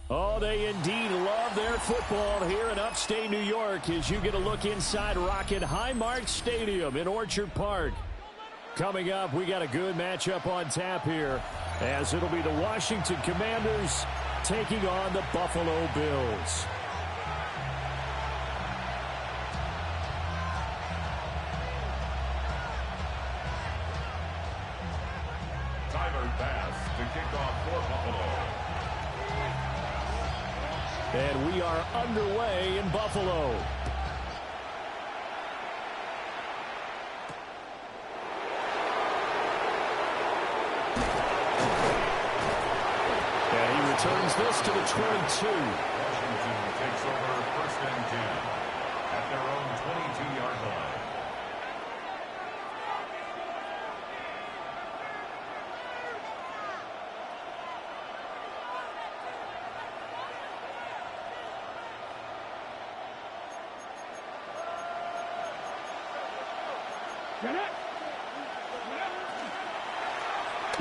Oh, they indeed love their football here in upstate New York as you get a look inside Rocket Highmark Stadium in Orchard Park. Coming up, we got a good matchup on tap here as it'll be the Washington Commanders taking on the Buffalo Bills. To kick off for Buffalo. And we are underway in Buffalo. And he returns this to the 22. Washington takes over 1st and 10 at their own 22-yard line.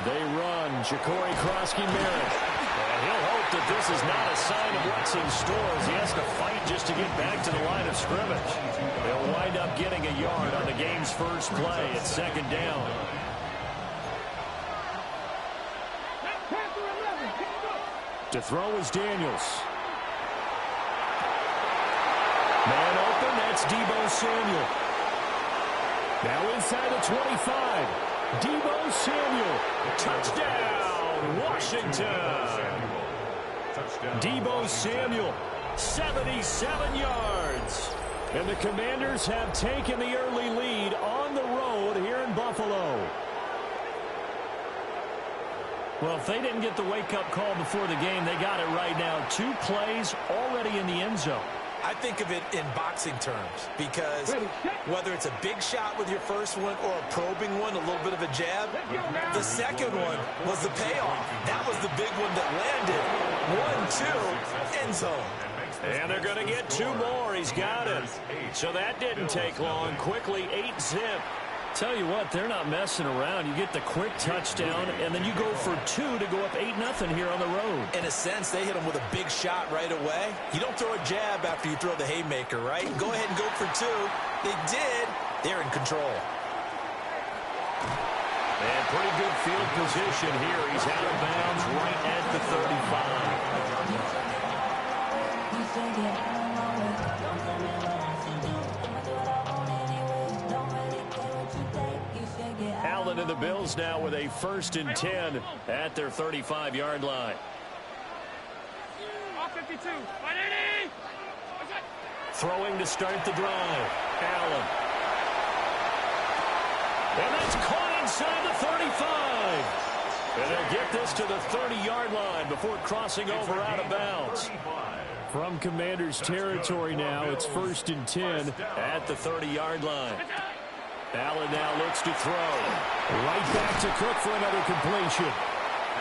They run. Ja'Cory Krosky-Merritt. And he'll hope that this is not a sign of what's in store as he has to fight just to get back to the line of scrimmage. They'll wind up getting a yard on the game's first play at 2nd down. To throw is Daniels. Man open, that's Deebo Samuel. Now inside the 25. Deebo Samuel. Touchdown, Washington. Deebo Samuel, 77 yards. And the Commanders have taken the early lead on the road here in Buffalo. Well, if they didn't get the wake-up call before the game, they got it right now. 2 plays already in the end zone. I think of it in boxing terms because whether it's a big shot with your first one or a probing one, a little bit of a jab, the second one was the payoff. That was the big one that landed. 1-2, end zone. And they're going to get 2 more. He's got it. So that didn't take long. Quickly, 8-zip. Tell you what, they're not messing around. You get the quick touchdown, and then you go for 2 to go up 8-0 here on the road. In a sense, they hit him with a big shot right away. You don't throw a jab after you throw the haymaker, right? Go ahead and go for 2. They did. They're in control. And pretty good field position here. He's out of bounds right at the 35. Allen and the Bills now with a 1st and 10 at their 35-yard line. Throwing to start the drive. Allen. And that's caught inside the 35. And they'll get this to the 30-yard line before crossing over out of bounds. From Commanders territory now, it's 1st and 10 at the 30-yard line. Allen now looks to throw. Right back to Cook for another completion.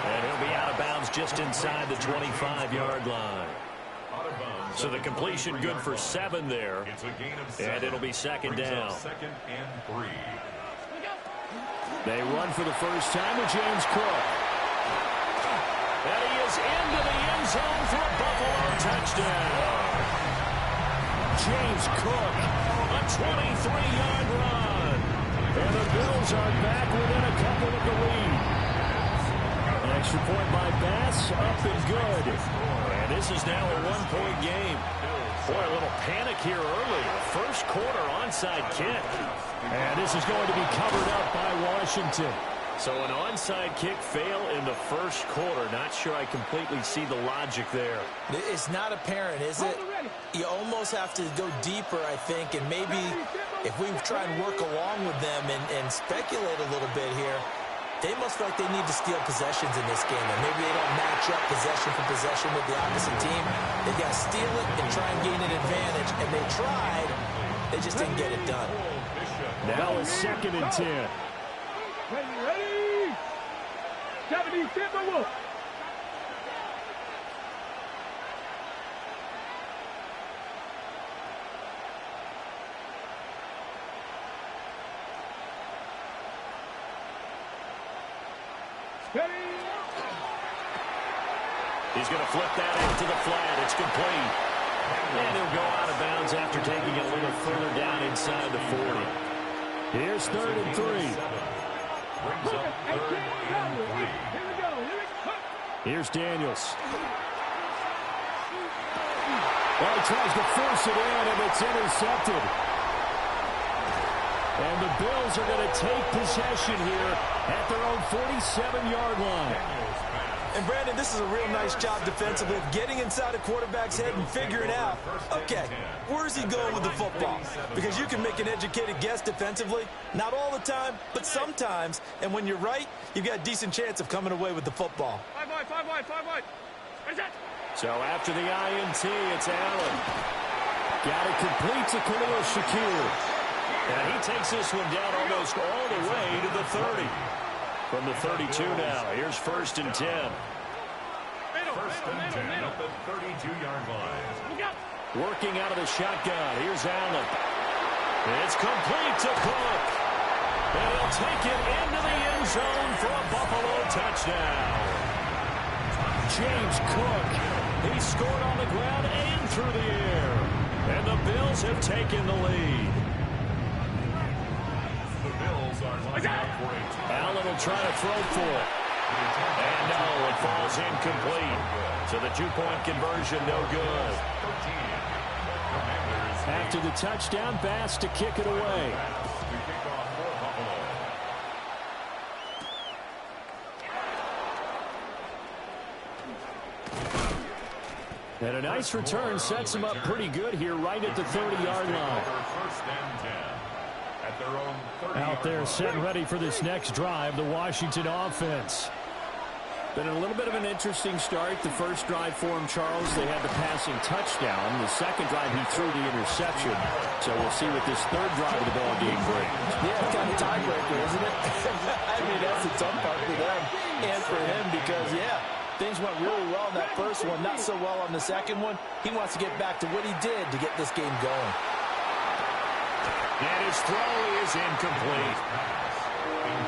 And he'll be out of bounds just inside the 25-yard line. So the completion good for 7 there. And it'll be 2nd down. 2nd and 3. They run for the first time with James Cook. And he is into the end zone for a Buffalo touchdown. James Cook, a 23-yard run. And the Bills are back within a couple of the lead. An extra point by Bass, up and good. And this is now a 1-point game. Boy, a little panic here early. First quarter onside kick. And this is going to be covered up by Washington. So an onside kick fail in the first quarter. Not sure I completely see the logic there. It's not apparent, is it? You almost have to go deeper, I think, and maybe if we try and work along with them and speculate a little bit here, they must feel like they need to steal possessions in this game, and maybe they don't match up possession for possession with the opposite team. They've got to steal it and try and gain an advantage, and they tried. They just didn't get it done. Now it's 2nd and 10. Ready? 70, Timberwolves. He's going to flip that into the flat. It's complete. And he'll go out of bounds after taking it a little further down inside the 40. Here's 3rd and 3. Brings up 3rd and 3. Here's Daniels. Well, he tries to force it in, and it's intercepted. And the Bills are going to take possession here at their own 47-yard line. And, Brandon, this is a real nice job defensively of getting inside a quarterback's head and figuring out, okay, where's he going with the football? Because you can make an educated guess defensively. Not all the time, but sometimes. And when you're right, you've got a decent chance of coming away with the football. 5 wide. So after the INT, it's Allen. Got it complete to Khalil Shakir. And he takes this one down almost all the way to the 30. From the 32 now, here's 1st and 10. 1st and 10 up at 32-yard line. Working out of the shotgun, here's Allen. It's complete to Cook. And he'll take it into the end zone for a Buffalo touchdown. James Cook, he scored on the ground and through the air. And the Bills have taken the lead. The Bills are lining up for a Allen will try to throw for it. And no, it falls incomplete. So the 2-point conversion, no good. After the touchdown, Bass to kick it away. And a nice return sets him up pretty good here right at the 30-yard line. Out there set ready for this next drive, the Washington offense. Been a little bit of an interesting start. The first drive for him, Charles, they had the passing touchdown. The second drive, he threw the interception. So we'll see what this third drive of the ball game brings. Yeah, kind of tiebreaker, isn't it? I mean, that's the tough part for them and for him because, yeah, things went really well in that first one, not so well on the second one. He wants to get back to what he did to get this game going. And his throw is incomplete.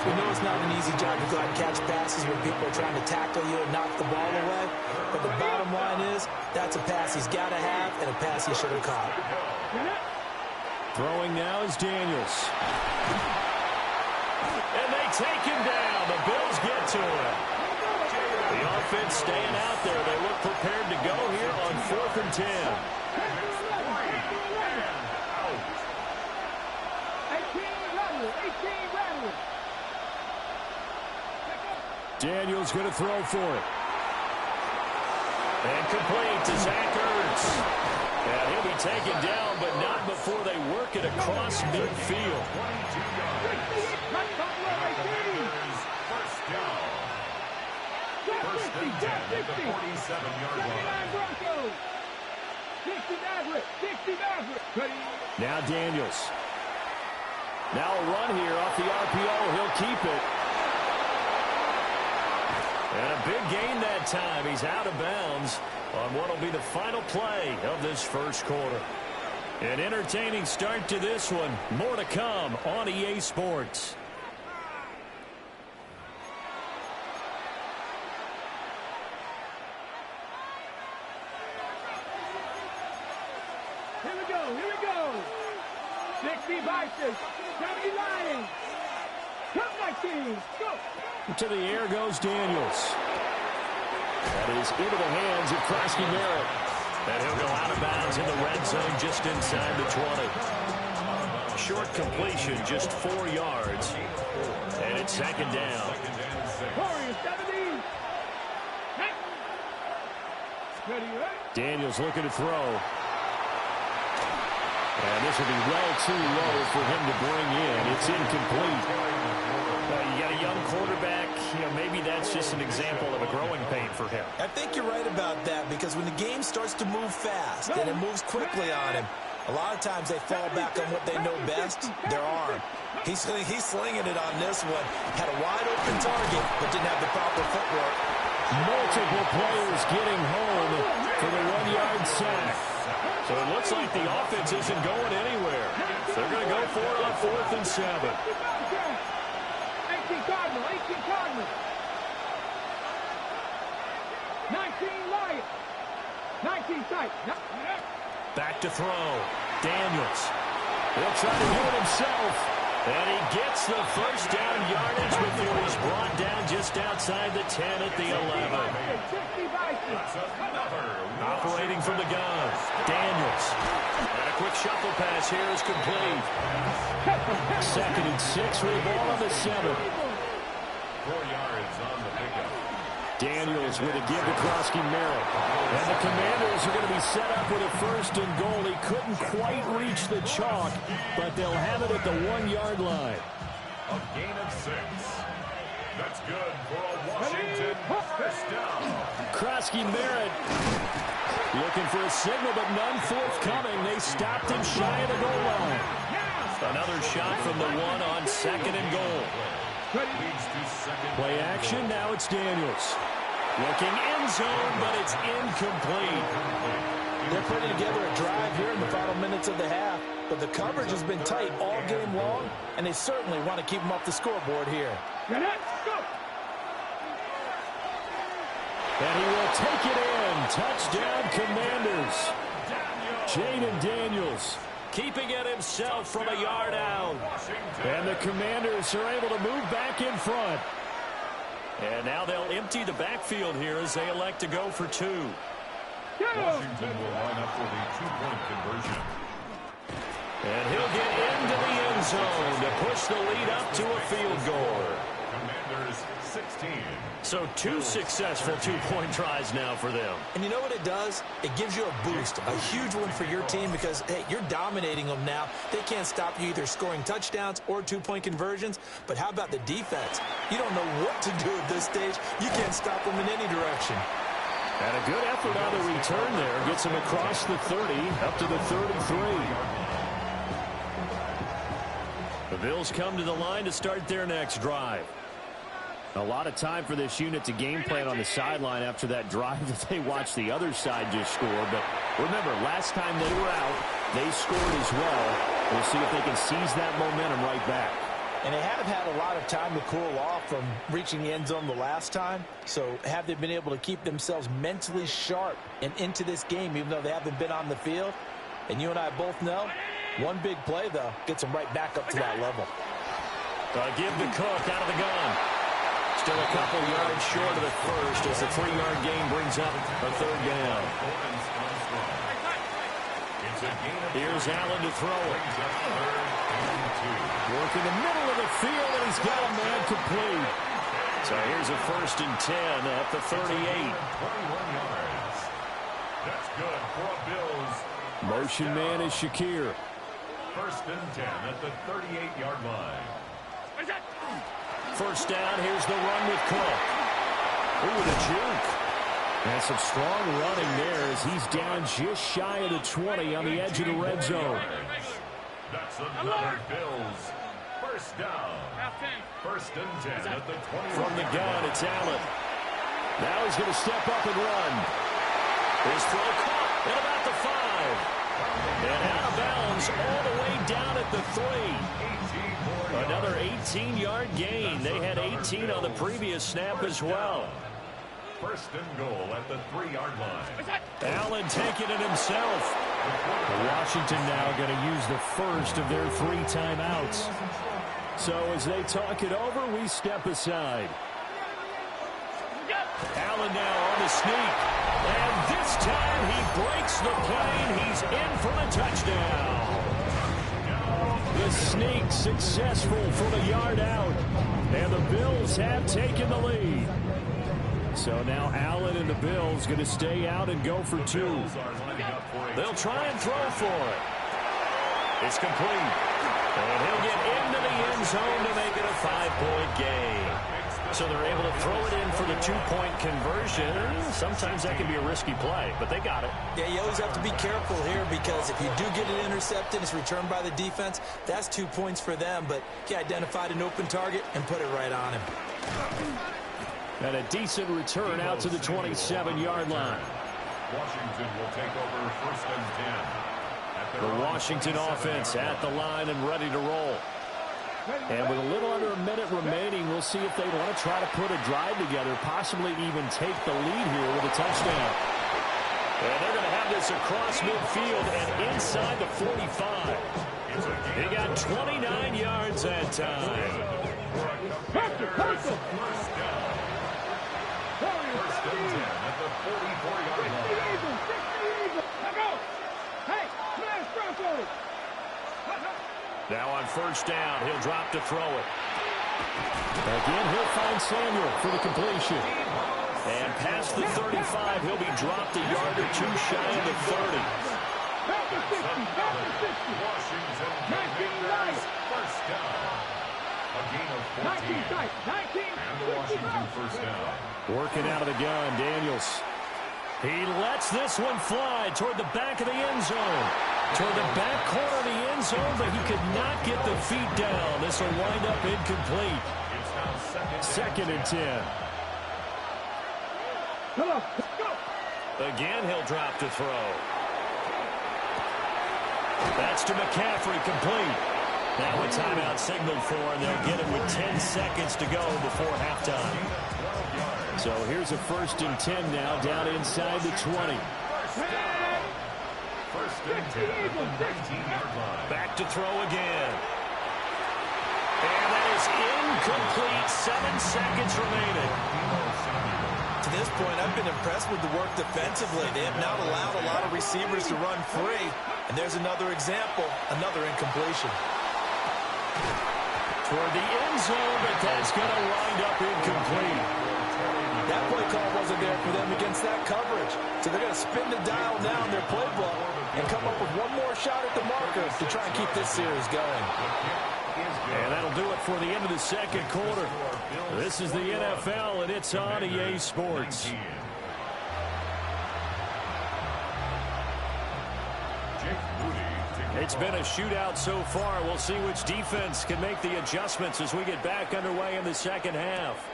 We know it's not an easy job to go out and catch passes when people are trying to tackle you and knock the ball away. But the bottom line is, that's a pass he's got to have and a pass he should have caught. Throwing now is Daniels. And they take him down. The Bills get to him. The offense staying out there. They look prepared to go here on 4th and 10. 18 rattle. Daniels going to throw for it. And complete to Zach Ertz. And he'll be taken down, but not before they work it across midfield. First and 10 at the 47-yard line. Now Daniels. Now a run here off the RPO. He'll keep it. And a big gain that time. He's out of bounds on what will be the final play of this first quarter. An entertaining start to this one. More to come on EA Sports. Here we go. 60 Vikings, 70 Lions. Come back, team. Go. To the air goes Daniels. That is into the hands of Krosky Merritt. And he'll go out of bounds in the red zone just inside the 20. Short completion, just 4 yards. And it's second down. Warriors, 70. Ready, right? Daniels looking to throw. And this will be well too low for him to bring in. It's incomplete. You got a young quarterback. Maybe that's just an example of a growing pain for him. I think you're right about that because when the game starts to move fast and it moves quickly on him, a lot of times they fall back on what they know best, their arm. He's slinging it on this one. Had a wide open target, but didn't have the proper footwork. Multiple players getting home for the 1-yard sack. So it looks like the offense isn't going anywhere. They're going to go for it on 4th and 7. 18 Cardinals. 19 Lions. Back to throw. Daniels. He'll try to do it himself. And he gets the first down yardage before he's brought down just outside the 10 at the 11. Operating from the gun. Daniels. And a quick shuffle pass here is complete. 2nd and 6 with the ball on the 7. 4 yards on the pickup. Daniels with a give to Krosky-Merritt. And the Commanders are going to be set up with a 1st and goal. He couldn't quite reach the chalk, but they'll have it at the 1-yard line. A gain of 6. That's good for a Washington first down. Krosky-Merritt looking for a signal, but none forthcoming. They stopped him shy of the goal line. Another shot from the 1 on 2nd and goal. Play action, now it's Daniels. Looking end zone, but it's incomplete. They're putting together a drive here in the final minutes of the half, but the coverage has been tight all game long, and they certainly want to keep them off the scoreboard here. And he will take it in. Touchdown, Commanders. Jaden Daniels keeping it himself from a yard out. And the Commanders are able to move back in front. And now they'll empty the backfield here as they elect to go for 2. Washington will line up for the 2-point conversion. And he'll get into the end zone to push the lead up to a field goal. Commanders 16. So 2 successful 2-point tries now for them. And you know what it does? It gives you a boost, a huge one for your team because, hey, you're dominating them now. They can't stop you either scoring touchdowns or 2-point conversions. But how about the defense? You don't know what to do at this stage. You can't stop them in any direction. And a good effort on the return there. Gets him across the 30, up to the 33. The Bills come to the line to start their next drive. A lot of time for this unit to game plan on the sideline after that drive that they watched the other side just score. But remember, last time they were out, they scored as well. We'll see if they can seize that momentum right back. And they have had a lot of time to cool off from reaching the end zone the last time. So have they been able to keep themselves mentally sharp and into this game, even though they haven't been on the field? And you and I both know, one big play, though, gets them right back up to that level. Give to Cook out of the gun. Still a couple yards short of the first as the 3-yard gain brings up a 3rd down. Here's Allen to throw it. Working the middle of the field, and he's got a man complete. So here's a 1st and 10 at the 38. 21 yards. That's good for a Bills. Motion man is Shakir. 1st and 10 at the 38-yard line. 1st down, here's the run with Cook. Ooh, the juke. And some strong running there as he's down just shy of the 20 on the edge of the red zone. That's another Bills 1st down. 1st and 10 at the 20. From the gun, it's Allen. Now he's going to step up and run. His throw caught at about the 5. And out of bounds all the way down at the 3. Another 18-yard gain. They had 18 on the previous snap as well. 1st and goal at the 3-yard line. Allen taking it himself. Washington now going to use the first of their 3 timeouts. So as they talk it over, we step aside. Allen now on the sneak. And this time he breaks the plane. He's in for the touchdown. The sneak successful from a yard out. And the Bills have taken the lead. So now Allen and the Bills going to stay out and go for 2. They'll try and throw for it. It's complete. And he'll get into the end zone to make it a 5-point gain. So they're able to throw it in for the 2-point conversion. Sometimes that can be a risky play, but they got it. Yeah, you always have to be careful here because if you do get it intercepted, it's returned by the defense, that's 2 points for them. But he identified an open target and put it right on him. And a decent return out to the 27-yard line. Washington will take over 1st and 10. The Washington offense at the line and ready to roll. And with a little under a minute remaining, we'll see if they want to try to put a drive together, possibly even take the lead here with a touchdown. And they're going to have this across midfield and inside the 45. He got 29 yards that time. First down. First and 10 at the 44-yard line. Now on first down, he'll drop to throw it. Again, he'll find Samuel for the completion. And past the 35, he'll be dropped a yard or two shy of the 30. Washington Commanders first down. A gain of 14. And the Washington first down. Working out of the gun, Daniels. He lets this one fly toward the back of the end zone. Toward the back corner of the end zone, but he could not get the feet down. This will wind up incomplete. It's now second and 10. Again, he'll drop to throw. That's to McCaffrey, complete. Now a timeout signaled for, and they'll get it with 10 seconds to go before halftime. So here's a first and 10 now, down inside the 20. First and 10 at the 19-yard line. Back to throw again. And that is incomplete. 7 seconds remaining. To this point, I've been impressed with the work defensively. They have not allowed a lot of receivers to run free. And there's another example, another incompletion. Toward the end zone, but that's going to wind up incomplete. That play call wasn't there for them against that coverage. So they're going to spin the dial now in their playbook and come up with one more shot at the marker to try and keep this series going. And that'll do it for the end of the second quarter. This is the NFL, and it's on EA Sports. It's been a shootout so far. We'll see which defense can make the adjustments as we get back underway in the second half.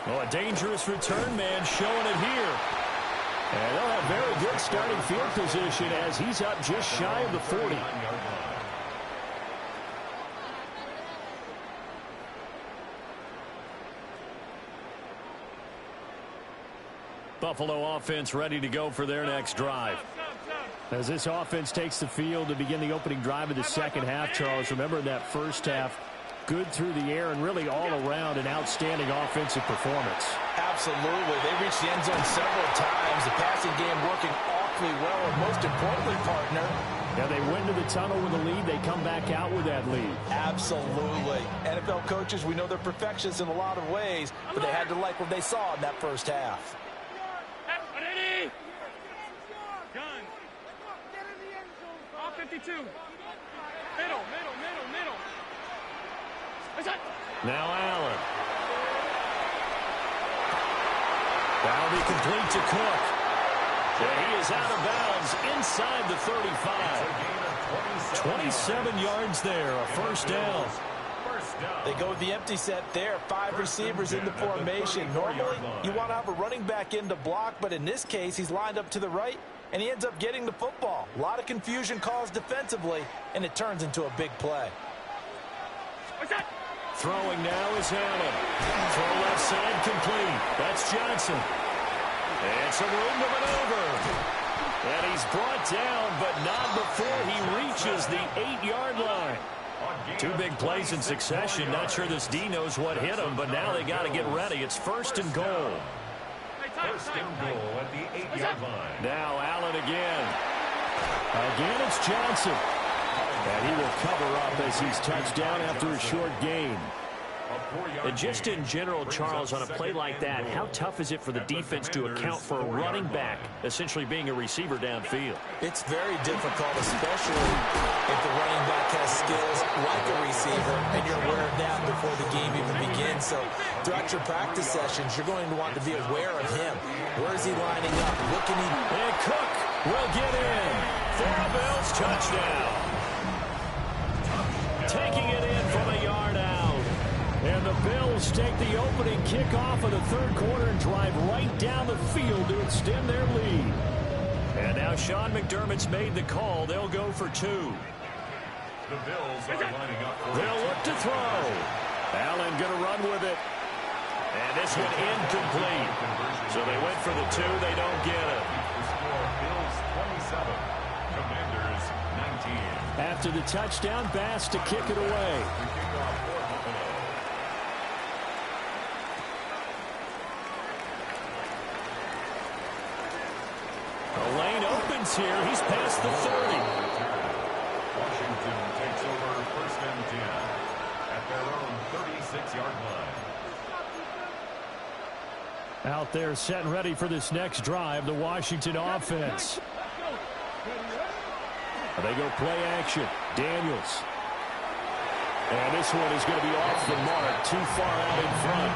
Well, a dangerous return man showing it here. And they'll have very good starting field position as he's up just shy of the 40. Buffalo offense ready to go for their next drive. As this offense takes the field to begin the opening drive of the second half, Charles, remember in that first half, good through the air and really all around an outstanding offensive performance. Absolutely. They reached the end zone several times. The passing game working awfully well, and most importantly, partner, yeah, they went to the tunnel with a lead. They come back out with that lead. Absolutely. NFL coaches, we know they're perfectionists in a lot of ways, but they had to like what they saw in that first half. Ready? Gun. All 52. Middle. Now Allen. That'll be complete to Cook. And he is out of bounds inside the 35. 27 yards there, a first down. They go with the empty set there. 5 receivers in the formation. Normally, you want to have a running back in to block, but in this case, he's lined up to the right, and he ends up getting the football. A lot of confusion caused defensively, and it turns into a big play. Throwing now is Allen. Throw left side complete. That's Johnson. And some room to maneuver. And he's brought down, but not before he reaches the 8-yard line. 2 big plays in succession. Not sure this D knows what hit him, but now they got to get ready. It's first and goal. First and goal at the 8-yard line. Now Allen again. Again, it's Johnson. And he will cover up as he's touched down after a short gain. And just in general, Charles, on a play like that, how tough is it for the defense to account for a running back essentially being a receiver downfield? It's very difficult, especially if the running back has skills like a receiver, and you're aware of that before the game even begins. So throughout your practice sessions, you're going to want to be aware of him. Where is he lining up? What can he... And Cook will get in for a Bills touchdown. Taking it in from a yard out. And the Bills take the opening kickoff of the third quarter and drive right down the field to extend their lead. And now Sean McDermott's made the call. They'll go for 2. The Bills are lining up. They'll look to throw. Allen going to run with it. And this one incomplete. So they went for the 2. They don't get it. The score, Bills 27, Commanders 19. After the touchdown, Bass to kick it away. The kickoff for Buffalo. The lane opens here. He's past the 30. Washington takes over 1st and 10 at their own 36-yard line. Out there set and ready for this next drive, the Washington offense. They go play action. Daniels. And this one is going to be off the mark, too far out in front.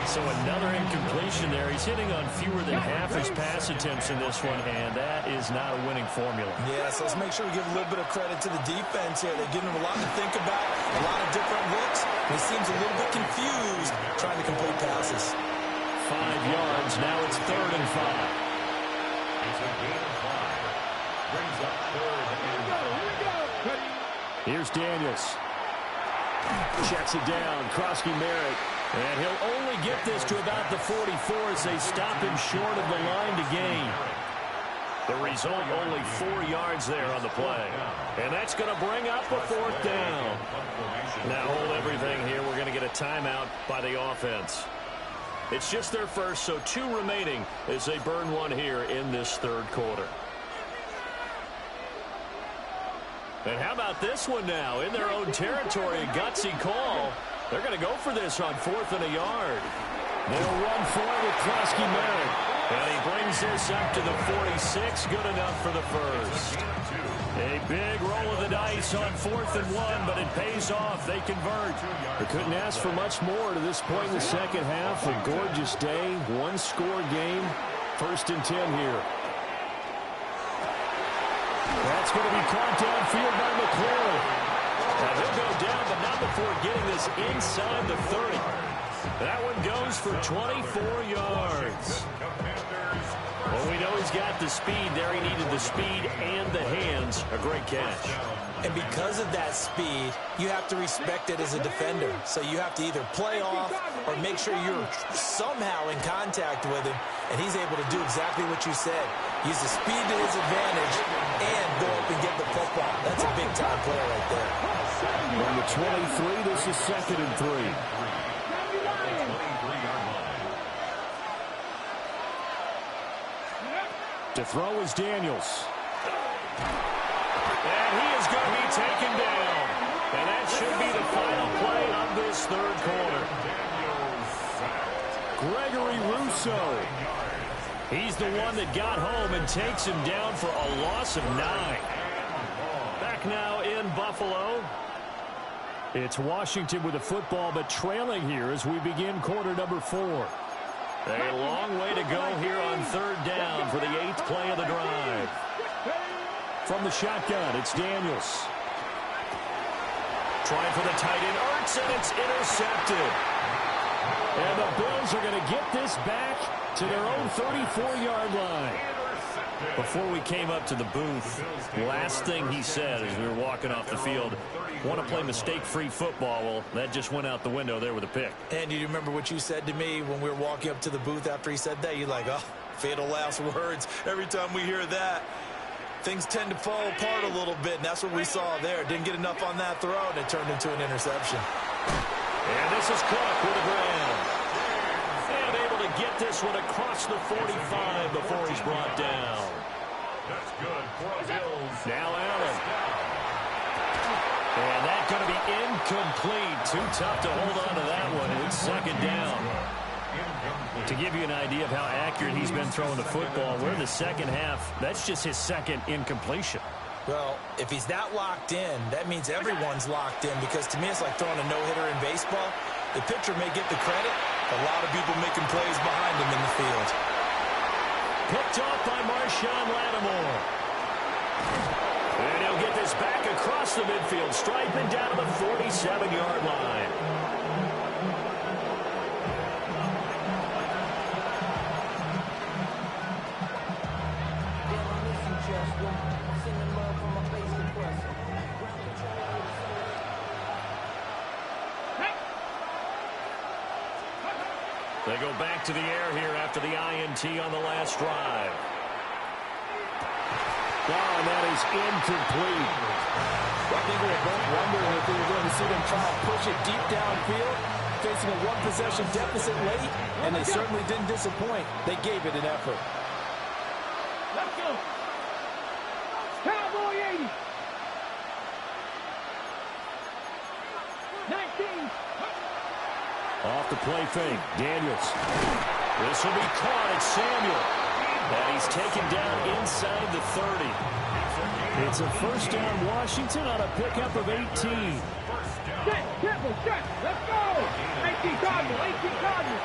So another incompletion there. He's hitting on fewer than half his pass attempts in this one, and that is not a winning formula. Yeah, so let's make sure we give a little bit of credit to the defense here. They've given him a lot to think about, a lot of different looks. He seems a little bit confused trying to complete passes. 5 yards. Now it's 3rd and 5. It's a gain of 5. Brings up 3rd and 5. Here's Daniels. Checks it down. Krosky Merritt. And he'll only get this to about the 44 as they stop him short of the line to gain. The result, only 4 yards there on the play. And that's going to bring up a 4th down. Now hold everything here. We're going to get a timeout by the offense. It's just their first, so 2 remaining as they burn one here in this 3rd quarter. And how about this one now? In their own territory, a gutsy call. They're going to go for this on 4th and a yard. They'll run for it with Krosky Merritt. And he brings this up to the 46. Good enough for the first. A big roll of the dice on 4th and 1, but it pays off. They convert. They couldn't ask for much more to this point in the second half. A gorgeous day, 1-score game. 1st and 10 here. That's going to be caught downfield by McLaurin. Now he'll go down, but not before getting this inside the 30. That one goes for 24 yards. Well, we know he's got the speed there. He needed the speed and the hands. A great catch. And because of that speed, you have to respect it as a defender. So you have to either play off or make sure you're somehow in contact with him, and he's able to do exactly what you said. Use the speed to his advantage and go up and get the football. That's a big-time play right there. On the 23, this is 2nd and 3. To throw is Daniels. And he is going to be taken down. And that should be the final play of this 3rd quarter. Gregory Rousseau. He's the one that got home and takes him down for a loss of 9. Back now in Buffalo. It's Washington with the football, but trailing here as we begin quarter number 4. A long way to go here on 3rd down for the 8th play of the drive. From the shotgun, it's Daniels. Trying for the tight end, Ertz, and it's intercepted. And the Bills are going to get this back to their own 34-yard line. Before we came up to the booth, last thing he said as we were walking off the field, want to play mistake-free football. Well, that just went out the window there with a pick. And you remember what you said to me when we were walking up to the booth after he said that? You're like, oh, fatal last words. Every time we hear that, things tend to fall apart a little bit, and that's what we saw there. Didn't get enough on that throw, and it turned into an interception. And this is Cook with a grab. And able to get this one across the 45 before he's brought down. That's good for Bills. Now Allen. And that's going to be incomplete. Too tough to hold on to that one. It's 2nd down. To give you an idea of how accurate he's been throwing the football, we're in the second half. That's just his 2nd incompletion. Well, if he's that locked in, that means everyone's locked in, because to me it's like throwing a no-hitter in baseball. The pitcher may get the credit, a lot of people making plays behind him in the field. Picked off by Marshawn Lattimore. And he'll get this back across the midfield stripe and down to the 47-yard line. They go back to the air here after the INT on the last drive. Oh, and that is incomplete. I think we were both wondering if we were going to see them try to push it deep downfield, facing a one-possession deficit late, and they certainly didn't disappoint. They gave it an effort. Let's go. Cowboy 80. 19. Off the play fake. Daniels. This will be caught. It's Samuel. And he's taken down inside the 30. It's a first down, Washington, on a pickup of 18. Set, Temple, set. Let's go. 18 Cardinals, 18 Cardinals.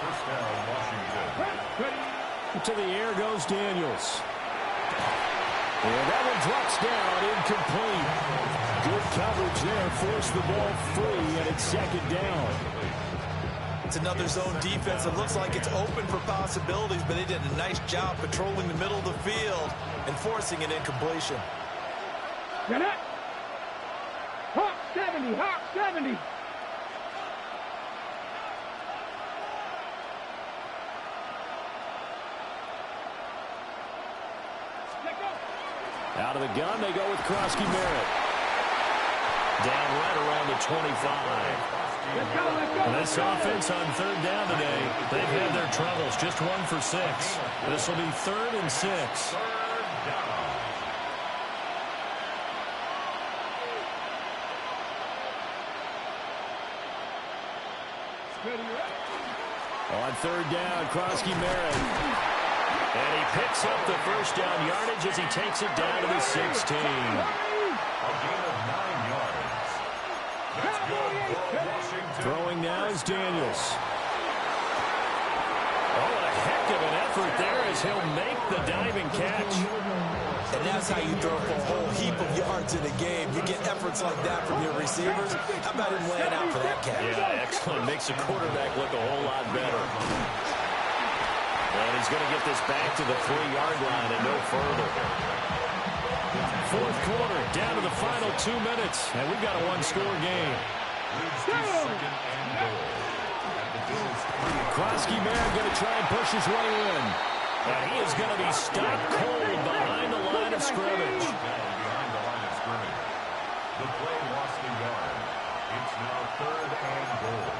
First down, Washington. To the air goes Daniels. And that one drops down, incomplete. Good coverage there, forced the ball free, and it's second down. It's another zone defense. It looks like it's open for possibilities, but they did a nice job patrolling the middle of the field and forcing an incompletion. Get it. Hawk 70, Hawk 70. Out of the gun, they go with Krosky Merritt. Down right around the 25. Let's go, let's go. And this offense on third down today, they've had their troubles. Just 1 for 6. This will be 3rd and 6. On third down, Krosky Merritt. And he picks up the first down yardage as he takes it down to the 16. A gain of 9 yards. That's good for Washington. Throwing now is Daniels. Oh, a heck of an effort there as he'll make the diving catch. And that's how you throw for a whole heap of yards in a game. You get efforts like that from your receivers. How about him laying out for that catch? Yeah, excellent. Makes the quarterback look a whole lot better. And he's going to get this back to the 3-yard line and no further. Fourth quarter, down to the final 2 minutes, and we've got a one-score game. Krosky Merritt going to try and push his way in. And he is going to be stopped cold behind the line of scrimmage. Behind the line of scrimmage. The play lost the yard. It's now 3rd and goal.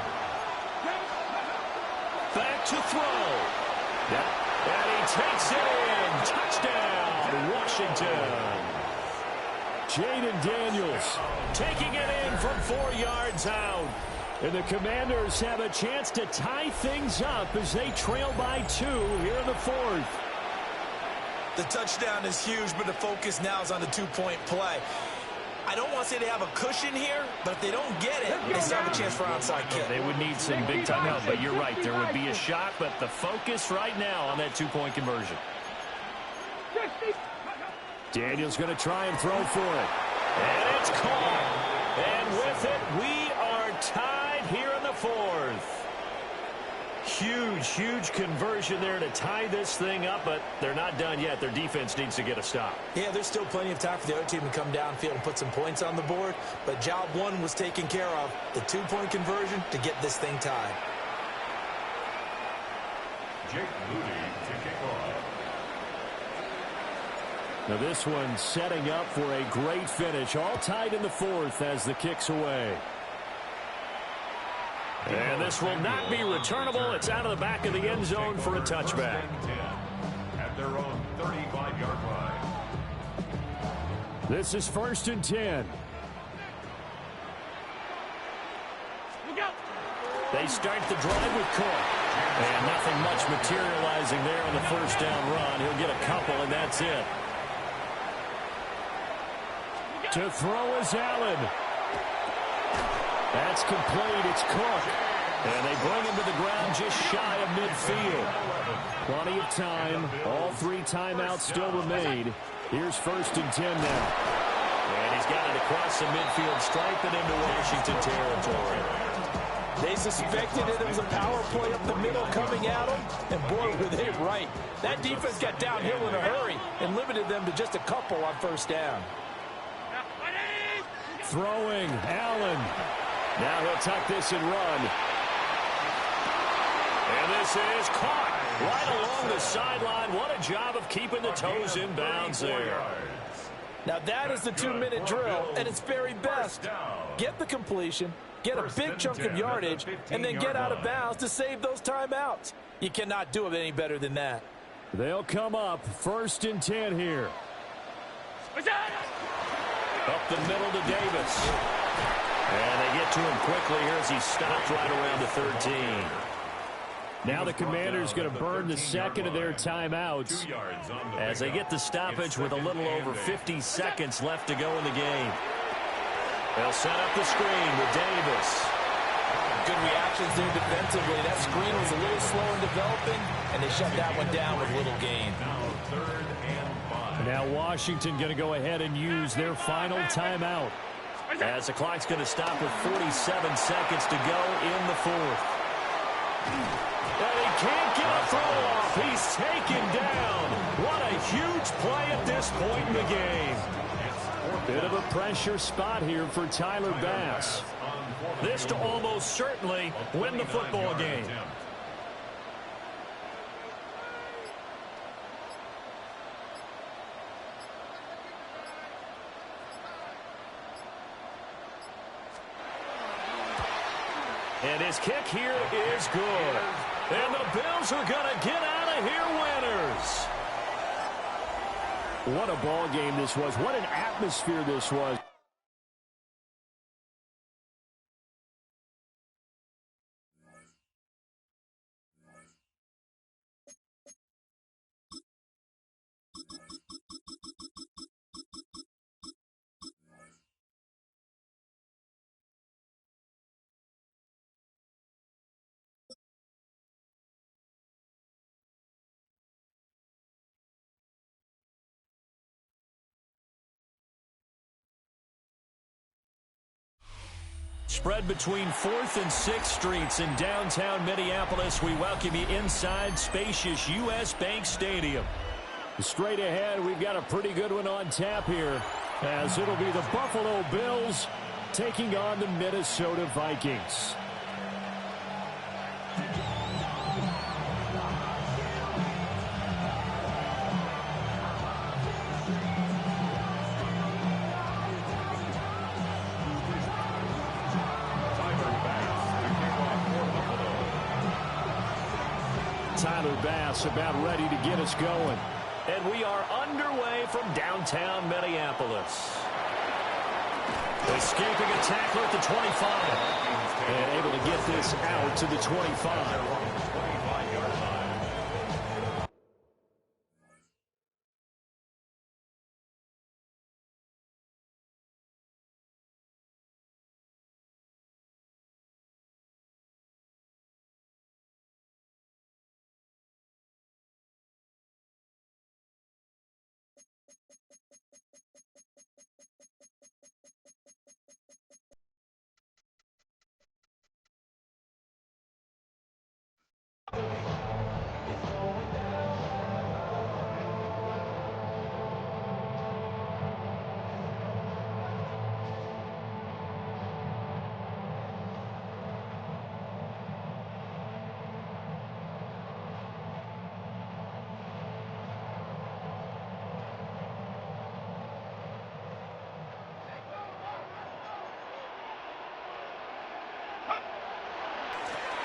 Back to throw. And he takes it in. Touchdown, Washington. Jaden Daniels Taking it in from 4 yards out. and the Commanders have a chance to tie things up as they trail by 2 here in the fourth. The touchdown is huge, but the focus now is on the 2-point play. I don't want to say they have a cushion here, but if they don't get it, they still have a chance for onside kick. They would need some big-time help, but you're right. There would be a shot, but the focus right now on that 2-point conversion. Daniels going to try and throw for it. And it's caught. And with it, we are tied here in the fourth. Huge, huge conversion there to tie this thing up, but they're not done yet. Their defense needs to get a stop. Yeah, there's still plenty of time for the other team to come downfield and put some points on the board, but job 1 was taken care of. The 2-point conversion to get this thing tied. Jake Moody to kick off. Now this one setting up for a great finish. All tied in the fourth as the kick's away. And this will not be returnable. It's out of the back of the end zone for a touchback. At their own 35-yard line. This is 1st and 10. They start the drive with Cook. And nothing much materializing there on the first down run. He'll get a couple, and that's it. To throw is Allen. That's complete. It's Cook. And they bring him to the ground just shy of midfield. Plenty of time. All 3 timeouts still remain. Here's 1st and 10 now. And he's got it across the midfield stripe and into Washington territory. They suspected it was a power play up the middle coming at them, and boy, were they right. That defense got downhill in a hurry and limited them to just a couple on first down. Throwing, Allen. Now he'll tuck this and run. And this is caught right along the sideline. What a job of keeping the toes in bounds there. Now that is the 2-minute drill at its very best. Get the completion, get a big chunk of yardage, and then get out of bounds to save those timeouts. You cannot do it any better than that. They'll come up 1st and 10 here. Up the middle to Davis. And they get to him quickly here as he stopped right around the 13. Now the Commanders going to burn the second of their timeouts as they get the stoppage with a little over 50 seconds left to go in the game. They'll set up the screen with Davis. Good reactions there defensively. That screen was a little slow in developing, and they shut that one down with little gain. Now Washington going to go ahead and use their final timeout. As the clock's going to stop with 47 seconds to go in the 4th. And he can't get a throw off. He's taken down. What a huge play at this point in the game. Bit of a pressure spot here for Tyler Bass. This to almost certainly win the football game. And his kick here is good. And the Bills are going to get out of here winners. What a ball game this was. What an atmosphere this was. Spread between 4th and 6th Streets in downtown Minneapolis. We welcome you inside spacious U.S. Bank Stadium. Straight ahead, we've got a pretty good one on tap here, as it'll be the Buffalo Bills taking on the Minnesota Vikings. Tyler Bass about ready to get us going. And we are underway from downtown Minneapolis. Escaping a tackler at the 25. And able to get this out to the 25.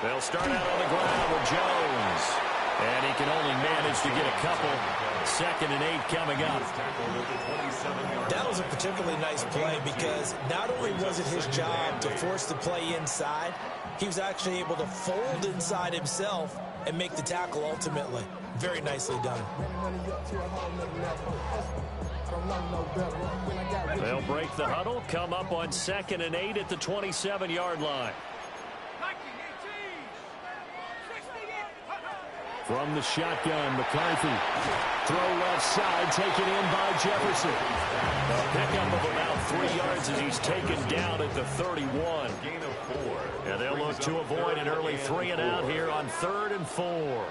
They'll start out on the ground with Jones. And he can only manage to get a couple. 2nd and 8 coming up. That was a particularly nice play because not only was it his job to force the play inside, he was actually able to fold inside himself and make the tackle ultimately. Very nicely done. They'll break the huddle, come up on 2nd and 8 at the 27-yard line. From the shotgun, McCarthy. Throw left side, taken in by Jefferson. A pickup of about 3 yards as he's taken down at the 31. And they'll look to avoid an early 3-and-out here on 3rd and 4.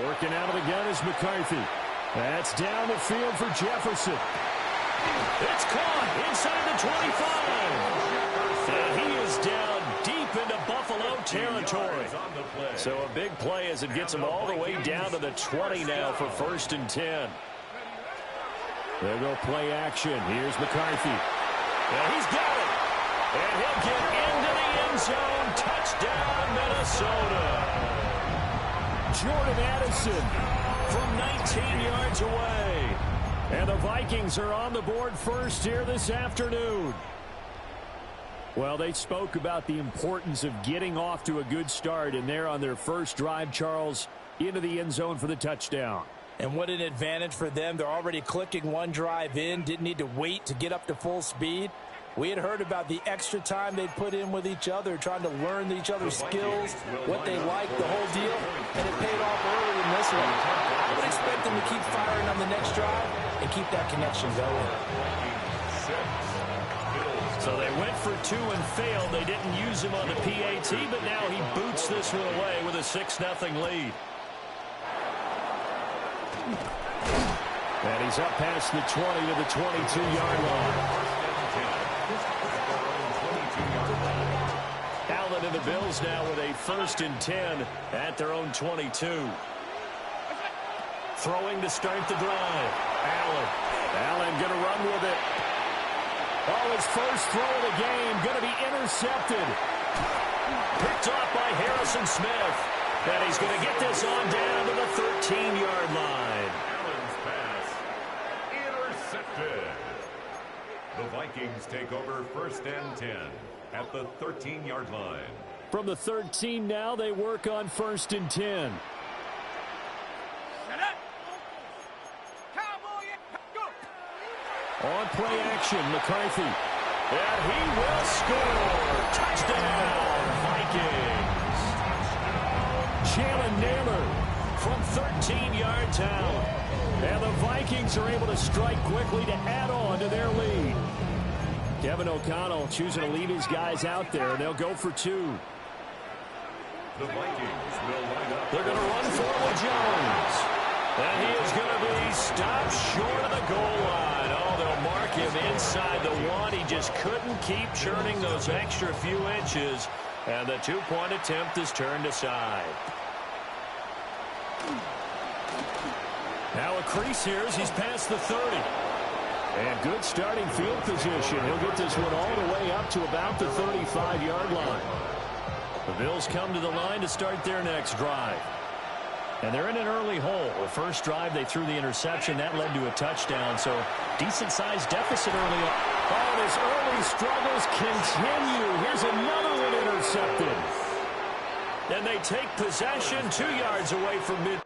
Working out of the gun is McCarthy. That's down the field for Jefferson. It's caught inside the 25. And he is down deep into Buffalo territory. territory. So a big play as it gets them all the way down to the 20 now for 1st and 10. They'll go play action. Here's McCarthy. And he's got it. And he'll get into the end zone. Touchdown, Minnesota. Jordan Addison from 19 yards away. And the Vikings are on the board first here this afternoon. Well, they spoke about the importance of getting off to a good start, and they're on their first drive, Charles, into the end zone for the touchdown. And what an advantage for them. They're already clicking one drive in, didn't need to wait to get up to full speed. We had heard about the extra time they'd put in with each other, trying to learn each other's skills, what they liked, the whole deal, and it paid off early in this one. I would expect them to keep firing on the next drive and keep that connection going. So they went for 2 and failed. They didn't use him on the PAT, but now he boots this one away with a 6-0 lead. And he's up past the 20 to the 22-yard line. Allen and the Bills now with a 1st and 10 at their own 22. Throwing to start the drive. Allen going to run with it. Oh, his first throw of the game going to be intercepted. Picked off by Harrison Smith. And he's going to get this on down to the 13-yard line. Allen's pass intercepted. The Vikings take over 1st and 10 at the 13-yard line. From the 13 now, they work on 1st and 10. On play action, McCarthy. And he will score. Touchdown, Vikings. Jalen Naylor from 13 yards out. And the Vikings are able to strike quickly to add on to their lead. Kevin O'Connell choosing to leave his guys out there. They'll go for 2. The Vikings will line up. They're going to run forward Jones. And he is going to be stopped short of the goal line. Oh, they'll mark him inside the 1. He just couldn't keep churning those extra few inches. And the 2-point attempt is turned aside. Now a crease here as he's past the 30. And good starting field position. He'll get this one all the way up to about the 35-yard line. The Bills come to the line to start their next drive. And they're in an early hole. The first drive, they threw the interception. That led to a touchdown. So decent-sized deficit early on. Oh, his early struggles continue. Here's another one intercepted. And they take possession 2 yards away from mid.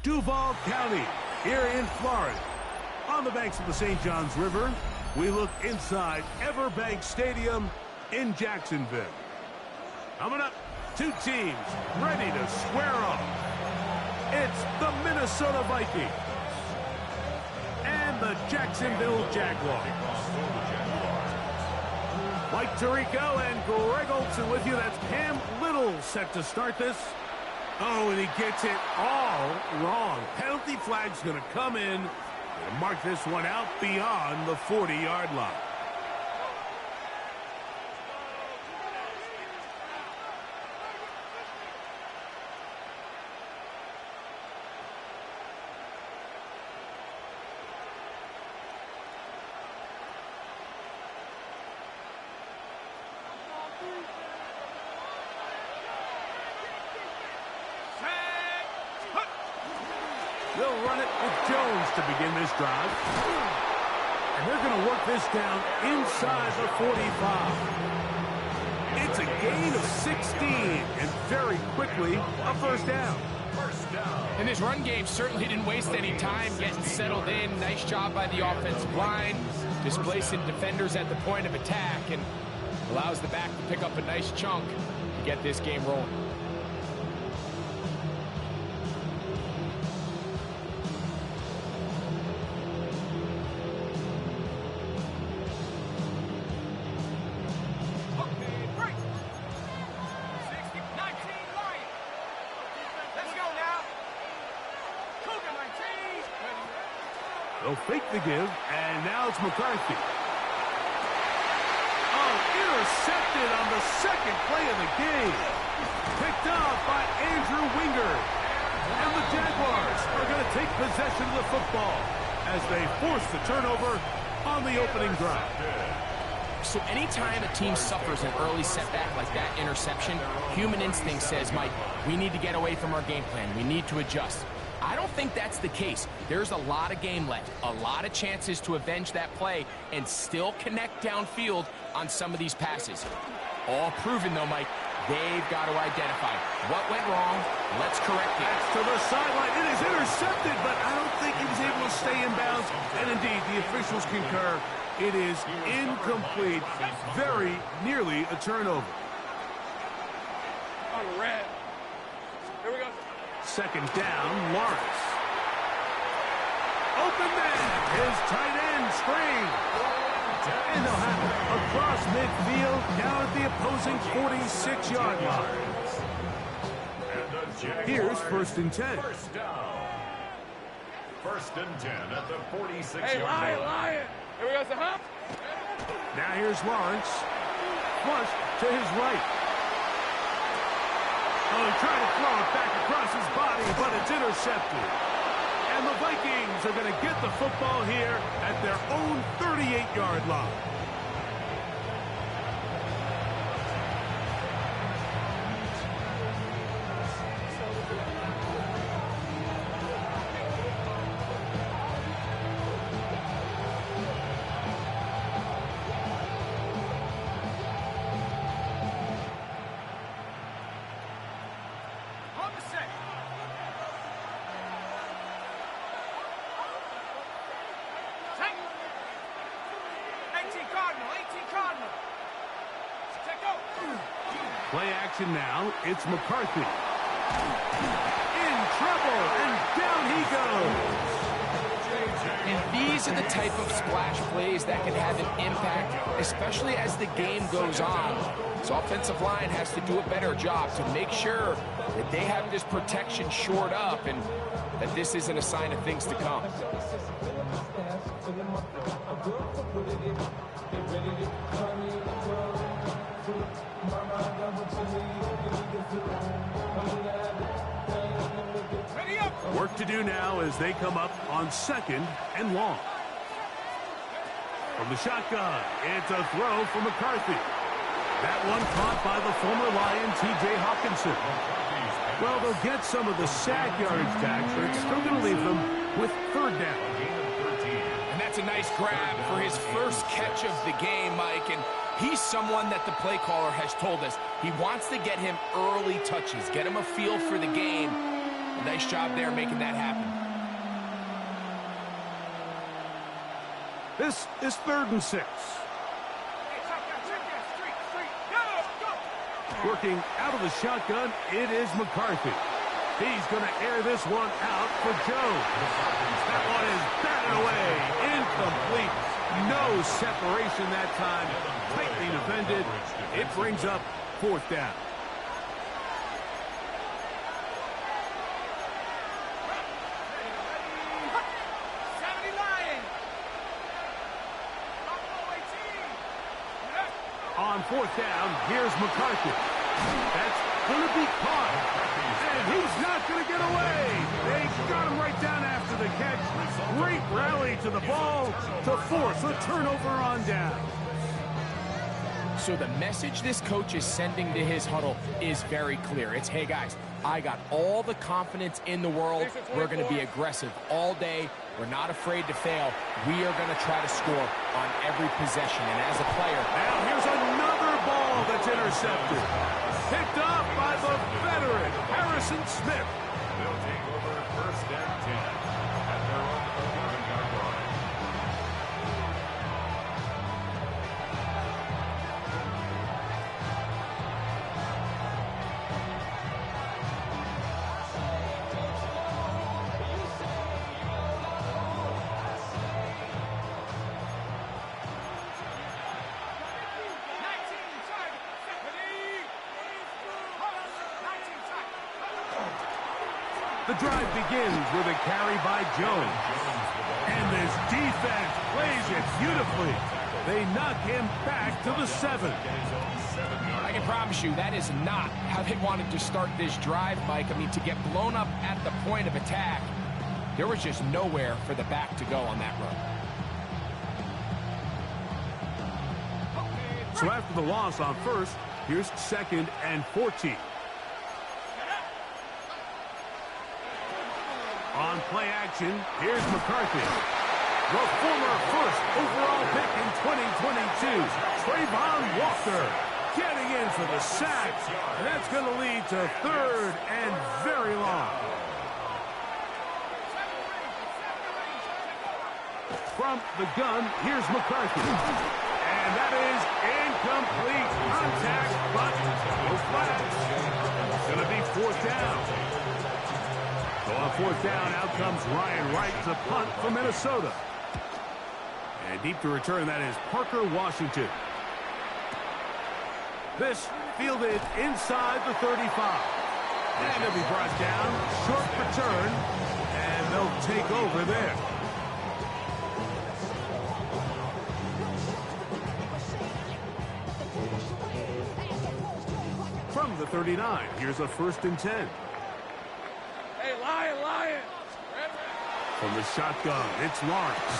Duval County, here in Florida. On the banks of the St. Johns River, we look inside Everbank Stadium in Jacksonville. Coming up, 2 teams ready to square off. It's the Minnesota Vikings and the Jacksonville Jaguars. Mike Tirico and Greg Olson with you. That's Cam Little set to start this. Oh, and he gets it all wrong. Penalty flag's going to come in and mark this one out beyond the 40-yard line. They'll run it with Jones to begin this drive. And they're going to work this down inside the 45. It's a gain of 16, and very quickly, a first down. And this run game certainly didn't waste any time getting settled in. Nice job by the offensive line, displacing defenders at the point of attack, and allows the back to pick up a nice chunk to get this game rolling. They'll fake the give, and now it's McCarthy. Oh, intercepted on the second play of the game. Picked off by Andrew Wingard. And the Jaguars are going to take possession of the football as they force the turnover on the opening drive. So anytime a team suffers an early setback like that interception, human instinct says, Mike, we need to get away from our game plan. We need to adjust. I don't think that's the case. There's a lot of game left, a lot of chances to avenge that play and still connect downfield on some of these passes. All proven, though, Mike. They've got to identify what went wrong. Let's correct it. That's to the sideline. It is intercepted, but I don't think he was able to stay in bounds. And indeed, the officials concur. It is incomplete. Very nearly a turnover. On red. Here we go. Second down, Lawrence. Open man, his tight end screen. And they'll have it across midfield, down at the opposing 46-yard line. Here's 1st and 10. First down. 1st and 10 at the 46-yard Hey, line. Lion. Here we go, the hump. Now here's Lawrence. Flush to his right. Oh, he tried to throw it back across his body, but it's intercepted. And the Vikings are going to get the football here at their own 38-yard line. Play action now. It's McCarthy. In trouble, and down he goes. And these are the type of splash plays that can have an impact, especially as the game goes on. So offensive line has to do a better job to make sure that they have this protection shored up and that this isn't a sign of things to come. Work to do now as they come up on 2nd and long. From the shotgun, it's a throw for McCarthy. That one caught by the former Lion, T.J. Hawkinson. Well, they'll get some of the sack yardage back, but it's still going to leave them with 3rd down. And that's a nice grab for his first catch of the game, Mike. And he's someone that the play caller has told us he wants to get him early touches, get him a feel for the game. A nice job there making that happen. This is 3rd and 6. Working out of the shotgun, it is McCarthy. He's going to air this one out for Jones. That one is batted away. Incomplete. No separation that time. Tightly defended. It brings up 4th down. On 4th down, here's McCarthy. That's going to be caught. And he's not going to get away. They got him right down after the catch. Great rally to the ball to force a turnover on down. So the message this coach is sending to his huddle is very clear. It's, hey, guys, I got all the confidence in the world. We're going to be aggressive all day. We're not afraid to fail. We are going to try to score on every possession. And as a player... Now here's another ball that's intercepted. Picked up by the veteran, Harrison Smith. They'll take over first and 10 at their own 11-yard line. The drive begins with a carry by Jones. And this defense plays it beautifully. They knock him back to the 7. I can promise you that is not how they wanted to start this drive, Mike. I mean, to get blown up at the point of attack, there was just nowhere for the back to go on that run. So after the loss on first, here's 2nd and 14. On play action, here's McCarthy. The former first overall pick in 2022, Trayvon Walker, getting in for the sack. And that's going to lead to 3rd and very long. From the gun, here's McCarthy. And that is incomplete contact, but no flags. It's going to be 4th down. So on 4th down, out comes Ryan Wright to punt for Minnesota. And deep to return, that is Parker Washington. This fielded inside the 35. And it'll be brought down, short return, and they'll take over there. From the 39, here's a 1st and 10. Hey, Lion! From the shotgun, it's Lawrence.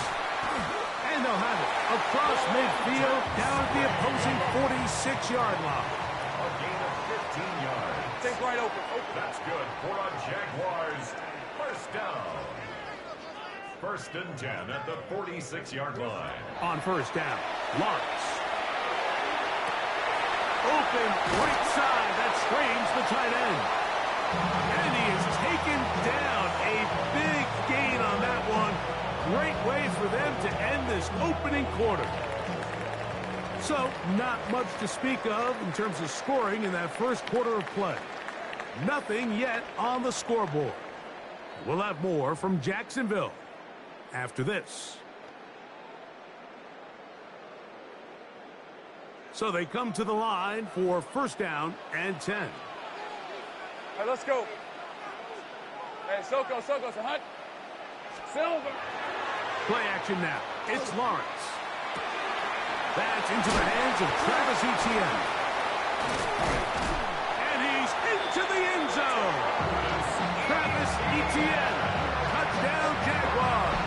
And they'll have it across midfield down at the opposing 46-yard line. A gain of 15 yards. Take right open. That's good for a Jaguars first down. 1st and 10 at the 46-yard line. On 1st down, Lawrence. Open right side, that screams the tight end. And he is taken down. A big gain on that one. Great way for them to end this opening quarter. So, not much to speak of in terms of scoring in that first quarter of play. Nothing yet on the scoreboard. We'll have more from Jacksonville after this. So they come to the line for 1st down and 10. All right, let's go. Hey, Soko, Hunt. Silver. Play action now. It's Lawrence. That's into the hands of Travis Etienne. And he's into the end zone. Travis Etienne. Touchdown, Jaguars.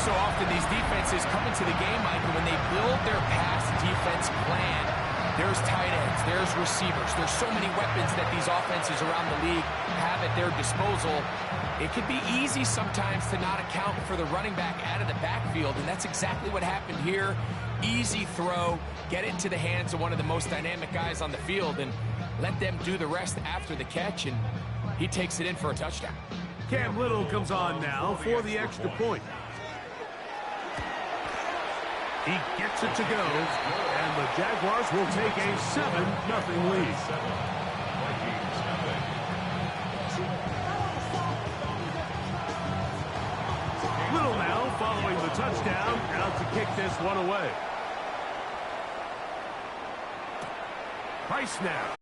So often these defenses come into the game, Mike, and when they build their pass defense plan, there's tight ends, there's receivers, there's so many weapons that these offenses around the league have at their disposal. It can be easy sometimes to not account for the running back out of the backfield, and that's exactly what happened here. Easy throw, get it into the hands of one of the most dynamic guys on the field, and let them do the rest after the catch, and he takes it in for a touchdown. Cam Little comes on now for the extra point. He gets it to go, and the Jaguars will take a 7-0 lead. Little now following the touchdown, out to kick this one away. Price now.